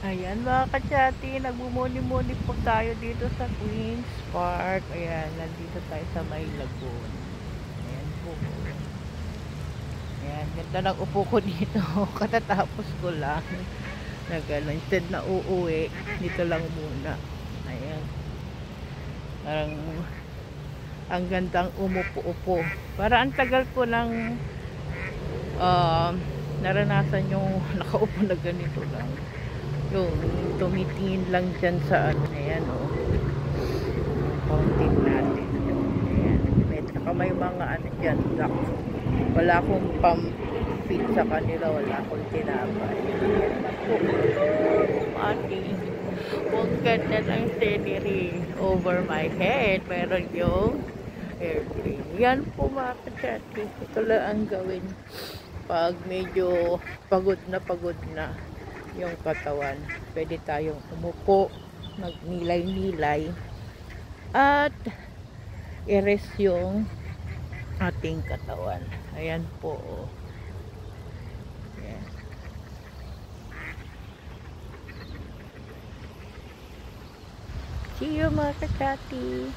Ayan mga kachati, nagmumuni-muni po tayo dito sa Queen's Park. Ayan, nandito tayo sa May Lagoon. Ayan po. Ayan, ganda ng upo ko dito. Katatapos ko lang. Instead na uuwi, dito lang muna. Ayan. Parang ang gandang umupo-upo. Para ang tagal ko lang naranasan yung nakaupo na ganito lang. Yung tumitingin lang dyan sa ano. Ayan o. Fountain natin. Ayan. May mga ano dyan. Wala akong pam-feed sa kanila. Wala akong tinapay. Ating ang ganda ng scenery over my head. Meron yung airplane. Yan po mga kachati. Ito lang ang gawin pag medyo pagod na yung katawan. Pwede tayong umupo, magnilay-nilay at i-rest yung ating katawan. Ayan po. Ayan. See you mga kachati.